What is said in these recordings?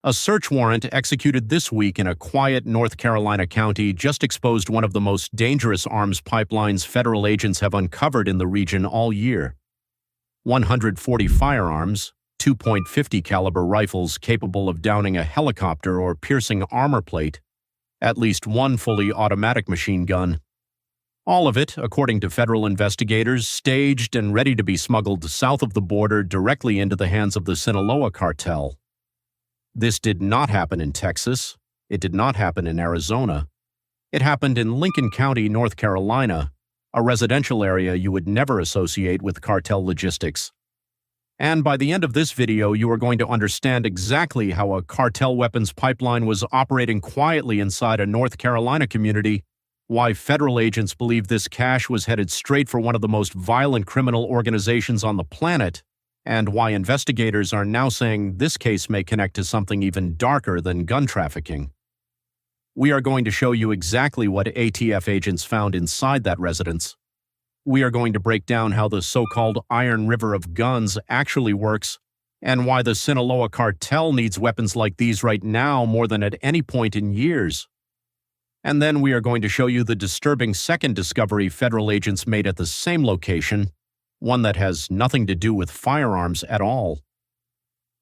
A search warrant executed this week in a quiet North Carolina county just exposed one of the most dangerous arms pipelines federal agents have uncovered in the region all year. 140 firearms, 2.50 caliber rifles capable of downing a helicopter or piercing armor plate, at least one fully automatic machine gun. All of it, according to federal investigators, staged and ready to be smuggled south of the border directly into the hands of the Sinaloa Cartel. This did not happen in Texas. It did not happen in Arizona. It happened in Lincoln County, North Carolina, a residential area you would never associate with cartel logistics. And by the end of this video, you are going to understand exactly how a cartel weapons pipeline was operating quietly inside a North Carolina community, why federal agents believe this cache was headed straight for one of the most violent criminal organizations on the planet, and why investigators are now saying this case may connect to something even darker than gun trafficking. We are going to show you exactly what ATF agents found inside that residence. We are going to break down how the so-called Iron River of guns actually works, and why the Sinaloa Cartel needs weapons like these right now more than at any point in years. And then we are going to show you the disturbing second discovery federal agents made at the same location, one that has nothing to do with firearms at all.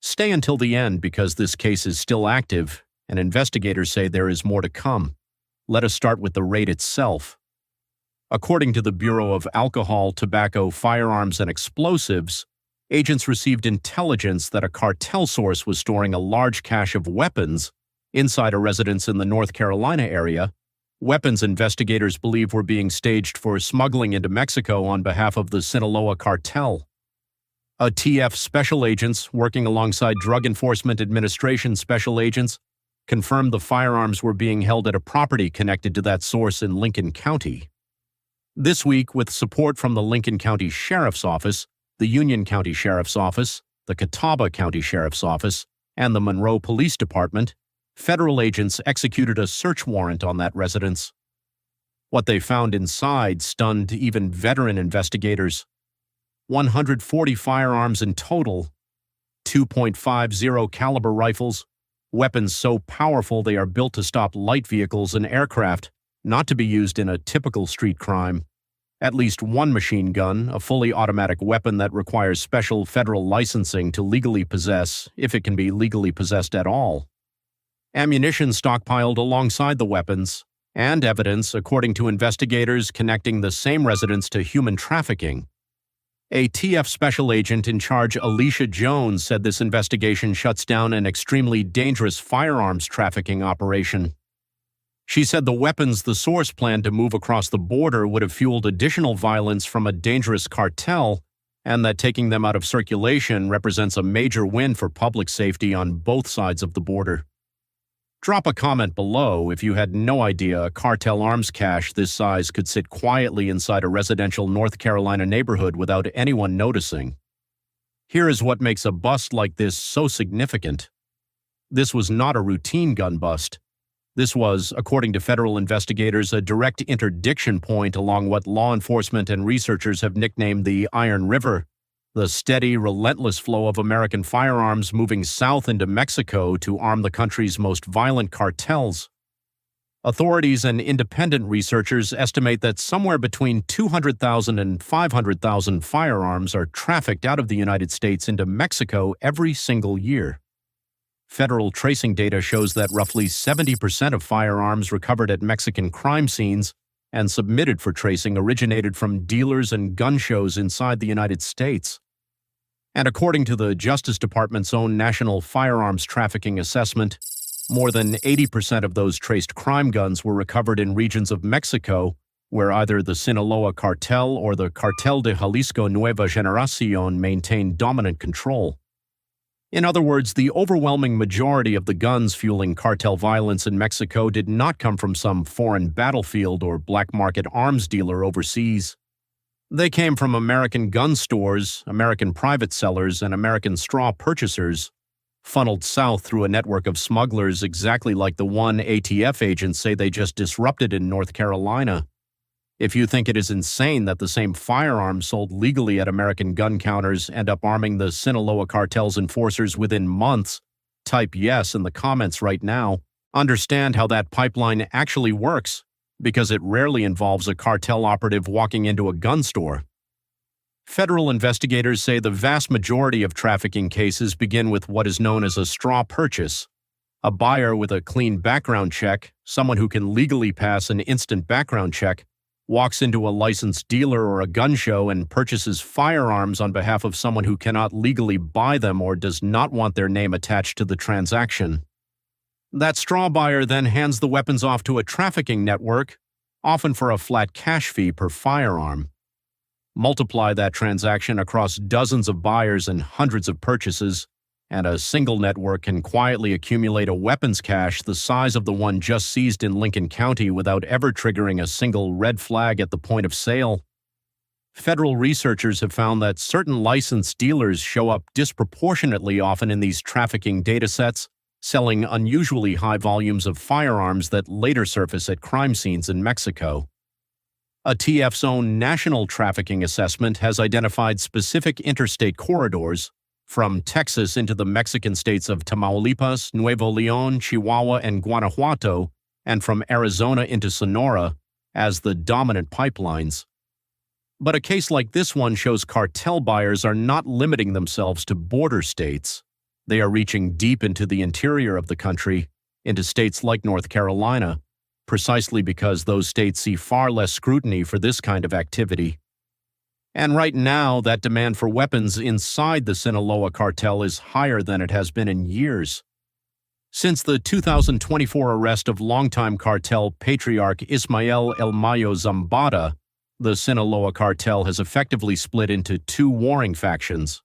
Stay until the end because this case is still active, and investigators say there is more to come. Let us start with the raid itself. According to the Bureau of Alcohol, Tobacco, Firearms, and Explosives, agents received intelligence that a cartel source was storing a large cache of weapons inside a residence in the North Carolina area. Weapons investigators believe were being staged for smuggling into Mexico on behalf of the Sinaloa Cartel. ATF special agents, working alongside Drug Enforcement Administration special agents, confirmed the firearms were being held at a property connected to that source in Lincoln County. This week, with support from the Lincoln County Sheriff's Office, the Union County Sheriff's Office, the Catawba County Sheriff's Office, and the Monroe Police Department, federal agents executed a search warrant on that residence. What they found inside stunned even veteran investigators. 140 firearms in total, 2.50 caliber rifles, weapons so powerful they are built to stop light vehicles and aircraft, not to be used in a typical street crime. At least one machine gun, a fully automatic weapon that requires special federal licensing to legally possess, if it can be legally possessed at all. Ammunition stockpiled alongside the weapons, and evidence, according to investigators, connecting the same residence to human trafficking. A TF special agent in charge, Alicia Jones, said this investigation shuts down an extremely dangerous firearms trafficking operation. She said the weapons the source planned to move across the border would have fueled additional violence from a dangerous cartel, and that taking them out of circulation represents a major win for public safety on both sides of the border. Drop a comment below if you had no idea a cartel arms cache this size could sit quietly inside a residential North Carolina neighborhood without anyone noticing. Here is what makes a bust like this so significant. This was not a routine gun bust. This was, according to federal investigators, a direct interdiction point along what law enforcement and researchers have nicknamed the Iron River, the steady, relentless flow of American firearms moving south into Mexico to arm the country's most violent cartels. Authorities and independent researchers estimate that somewhere between 200,000 and 500,000 firearms are trafficked out of the United States into Mexico every single year. Federal tracing data shows that roughly 70% of firearms recovered at Mexican crime scenes and submitted for tracing originated from dealers and gun shows inside the United States. And according to the Justice Department's own National Firearms Trafficking Assessment, more than 80% of those traced crime guns were recovered in regions of Mexico where either the Sinaloa Cartel or the Cartel de Jalisco Nueva Generación maintained dominant control. In other words, the overwhelming majority of the guns fueling cartel violence in Mexico did not come from some foreign battlefield or black market arms dealer overseas. They came from American gun stores, American private sellers, and American straw purchasers, funneled south through a network of smugglers exactly like the one ATF agents say they just disrupted in North Carolina. If you think it is insane that the same firearms sold legally at American gun counters end up arming the Sinaloa Cartel's enforcers within months, Type yes in the comments right now. Understand how that pipeline actually works, because it rarely involves a cartel operative walking into a gun store. Federal investigators say the vast majority of trafficking cases begin with what is known as a straw purchase. A buyer with a clean background check, someone who can legally pass an instant background check, walks into a licensed dealer or a gun show and purchases firearms on behalf of someone who cannot legally buy them or does not want their name attached to the transaction. That straw buyer then hands the weapons off to a trafficking network, often for a flat cash fee per firearm. Multiply that transaction across dozens of buyers and hundreds of purchases, and a single network can quietly accumulate a weapons cache the size of the one just seized in Lincoln County without ever triggering a single red flag at the point of sale. Federal researchers have found that certain licensed dealers show up disproportionately often in these trafficking datasets, selling unusually high volumes of firearms that later surface at crime scenes in Mexico. ATF's own National Trafficking Assessment has identified specific interstate corridors, from Texas into the Mexican states of Tamaulipas, Nuevo Leon, Chihuahua, and Guanajuato, and from Arizona into Sonora, as the dominant pipelines. But a case like this one shows cartel buyers are not limiting themselves to border states. They are reaching deep into the interior of the country, into states like North Carolina, precisely because those states see far less scrutiny for this kind of activity. And right now, that demand for weapons inside the Sinaloa Cartel is higher than it has been in years. Since the 2024 arrest of longtime cartel patriarch Ismael El Mayo Zambada, the Sinaloa Cartel has effectively split into two warring factions.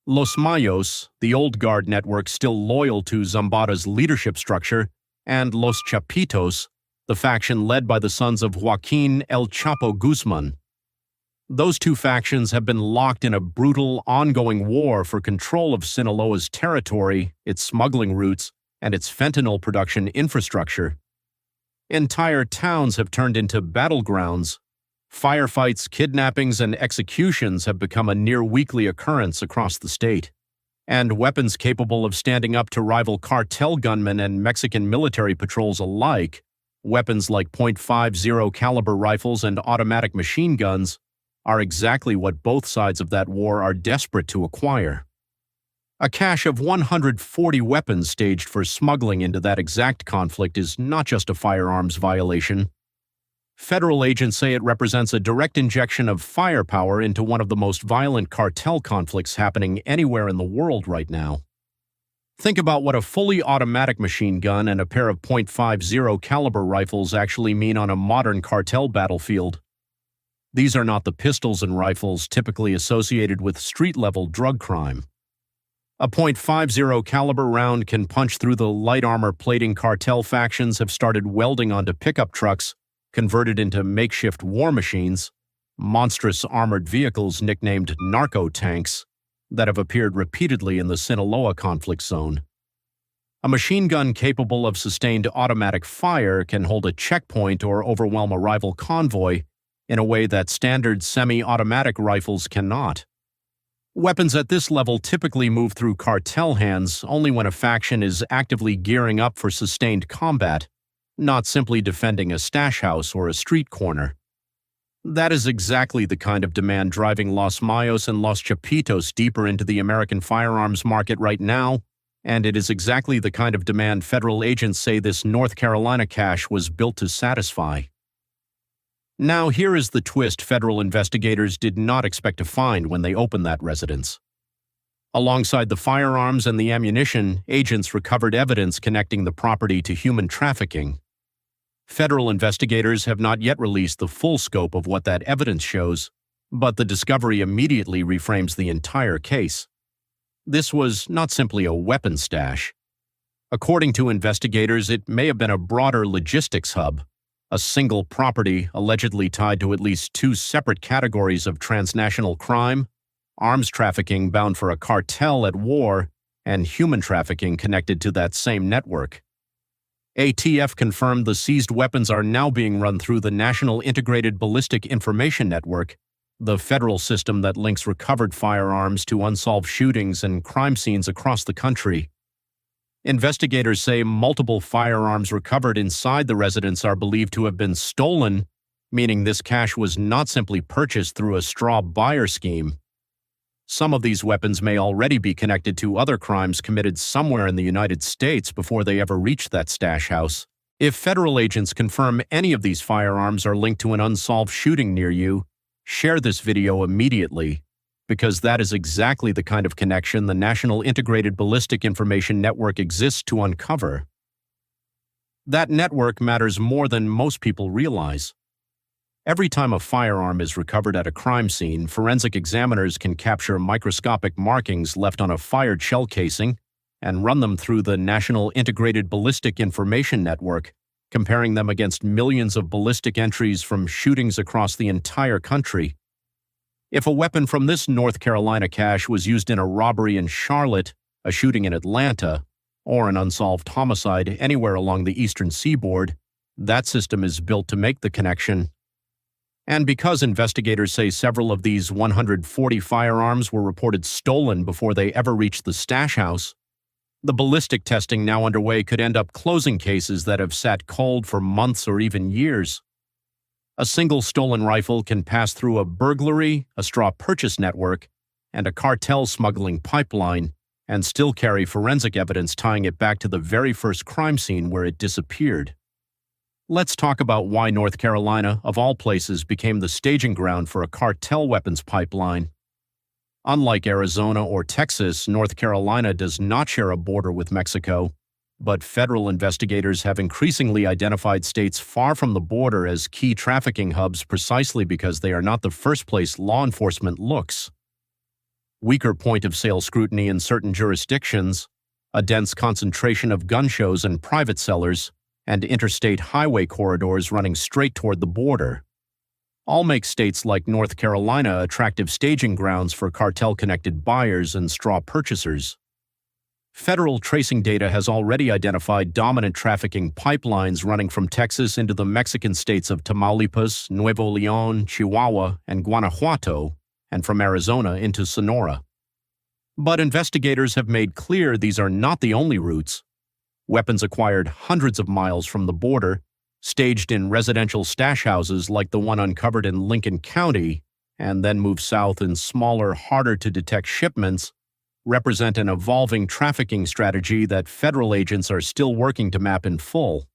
Los Mayos, the old guard network still loyal to Zambada's leadership structure, and Los Chapitos, the faction led by the sons of Joaquin El Chapo Guzman. Those two factions have been locked in a brutal, ongoing war for control of Sinaloa's territory, its smuggling routes, and its fentanyl production infrastructure. Entire towns have turned into battlegrounds. Firefights, kidnappings, and executions have become a near-weekly occurrence across the state. And weapons capable of standing up to rival cartel gunmen and Mexican military patrols alike, weapons like .50 caliber rifles and automatic machine guns, are exactly what both sides of that war are desperate to acquire. A cache of 140 weapons staged for smuggling into that exact conflict is not just a firearms violation. Federal agents say it represents a direct injection of firepower into one of the most violent cartel conflicts happening anywhere in the world right now. Think about what a fully automatic machine gun and a pair of .50 caliber rifles actually mean on a modern cartel battlefield. These are not the pistols and rifles typically associated with street-level drug crime. A .50 caliber round can punch through the light armor plating cartel factions have started welding onto pickup trucks, converted into makeshift war machines, monstrous armored vehicles nicknamed narco tanks, that have appeared repeatedly in the Sinaloa conflict zone. A machine gun capable of sustained automatic fire can hold a checkpoint or overwhelm a rival convoy in a way that standard semi-automatic rifles cannot. Weapons at this level typically move through cartel hands only when a faction is actively gearing up for sustained combat, not simply defending a stash house or a street corner. That is exactly the kind of demand driving Los Mayos and Los Chapitos deeper into the American firearms market right now, and it is exactly the kind of demand federal agents say this North Carolina cache was built to satisfy. Now, here is the twist federal investigators did not expect to find when they opened that residence. Alongside the firearms and the ammunition, agents recovered evidence connecting the property to human trafficking. Federal investigators have not yet released the full scope of what that evidence shows, but the discovery immediately reframes the entire case. This was not simply a weapon stash. According to investigators, it may have been a broader logistics hub, a single property allegedly tied to at least two separate categories of transnational crime, arms trafficking bound for a cartel at war, and human trafficking connected to that same network. ATF confirmed the seized weapons are now being run through the National Integrated Ballistic Information Network, the federal system that links recovered firearms to unsolved shootings and crime scenes across the country. Investigators say multiple firearms recovered inside the residence are believed to have been stolen, meaning this cash was not simply purchased through a straw buyer scheme. Some of these weapons may already be connected to other crimes committed somewhere in the United States before they ever reached that stash house. If federal agents confirm any of these firearms are linked to an unsolved shooting near you, share this video immediately, because that is exactly the kind of connection the National Integrated Ballistic Information Network exists to uncover. That network matters more than most people realize. Every time a firearm is recovered at a crime scene, forensic examiners can capture microscopic markings left on a fired shell casing and run them through the National Integrated Ballistic Information Network, comparing them against millions of ballistic entries from shootings across the entire country. If a weapon from this North Carolina cache was used in a robbery in Charlotte, a shooting in Atlanta, or an unsolved homicide anywhere along the eastern seaboard, that system is built to make the connection. And because investigators say several of these 140 firearms were reported stolen before they ever reached the stash house, the ballistic testing now underway could end up closing cases that have sat cold for months or even years. A single stolen rifle can pass through a burglary, a straw purchase network, and a cartel smuggling pipeline, and still carry forensic evidence tying it back to the very first crime scene where it disappeared. Let's talk about why North Carolina, of all places, became the staging ground for a cartel weapons pipeline. Unlike Arizona or Texas, North Carolina does not share a border with Mexico, but federal investigators have increasingly identified states far from the border as key trafficking hubs precisely because they are not the first place law enforcement looks. Weaker point-of-sale scrutiny in certain jurisdictions, a dense concentration of gun shows and private sellers, and interstate highway corridors running straight toward the border all make states like North Carolina attractive staging grounds for cartel-connected buyers and straw purchasers. Federal tracing data has already identified dominant trafficking pipelines running from Texas into the Mexican states of Tamaulipas, Nuevo León, Chihuahua, and Guanajuato, and from Arizona into Sonora. But investigators have made clear these are not the only routes. Weapons acquired hundreds of miles from the border, staged in residential stash houses like the one uncovered in Lincoln County, and then moved south in smaller, harder-to-detect shipments, represent an evolving trafficking strategy that federal agents are still working to map in full.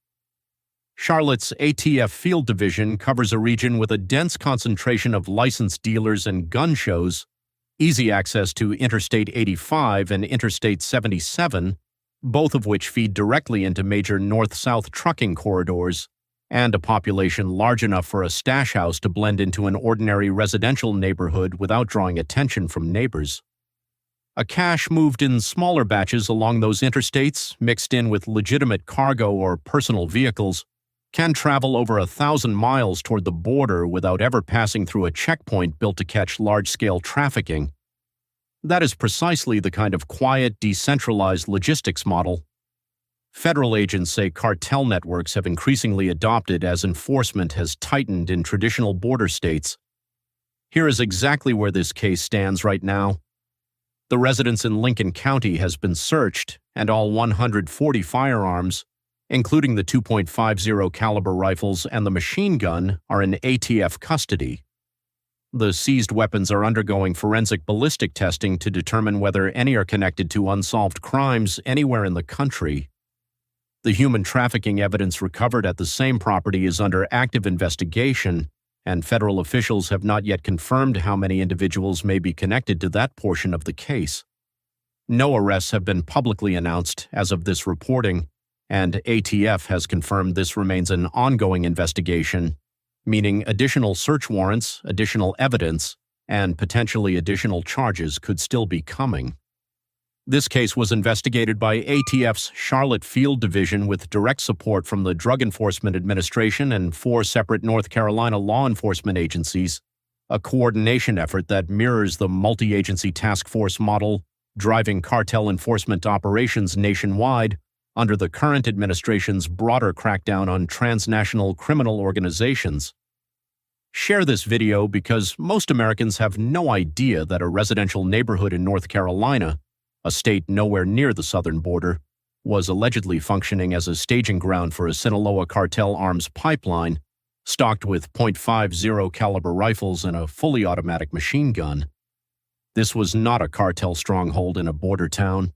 Charlotte's ATF Field Division covers a region with a dense concentration of licensed dealers and gun shows, easy access to Interstate 85 and Interstate 77, both of which feed directly into major north-south trucking corridors, and a population large enough for a stash house to blend into an ordinary residential neighborhood without drawing attention from neighbors. A cache moved in smaller batches along those interstates, mixed in with legitimate cargo or personal vehicles, can travel over 1,000 miles toward the border without ever passing through a checkpoint built to catch large-scale trafficking. That is precisely the kind of quiet, decentralized logistics model federal agents say cartel networks have increasingly adopted as enforcement has tightened in traditional border states. Here is exactly where this case stands right now. The residence in Lincoln County has been searched, and all 140 firearms, including the .250 caliber rifles and the machine gun, are in ATF custody. The seized weapons are undergoing forensic ballistic testing to determine whether any are connected to unsolved crimes anywhere in the country. The human trafficking evidence recovered at the same property is under active investigation, and federal officials have not yet confirmed how many individuals may be connected to that portion of the case. No arrests have been publicly announced as of this reporting, and ATF has confirmed this remains an ongoing investigation, meaning additional search warrants, additional evidence, and potentially additional charges could still be coming. This case was investigated by ATF's Charlotte Field Division with direct support from the Drug Enforcement Administration and 4 separate North Carolina law enforcement agencies, a coordination effort that mirrors the multi-agency task force model driving cartel enforcement operations nationwide under the current administration's broader crackdown on transnational criminal organizations. Share this video because most Americans have no idea that a residential neighborhood in North Carolina, a state nowhere near the southern border, was allegedly functioning as a staging ground for a Sinaloa Cartel arms pipeline, stocked with .50 caliber rifles and a fully automatic machine gun. This was not a cartel stronghold in a border town.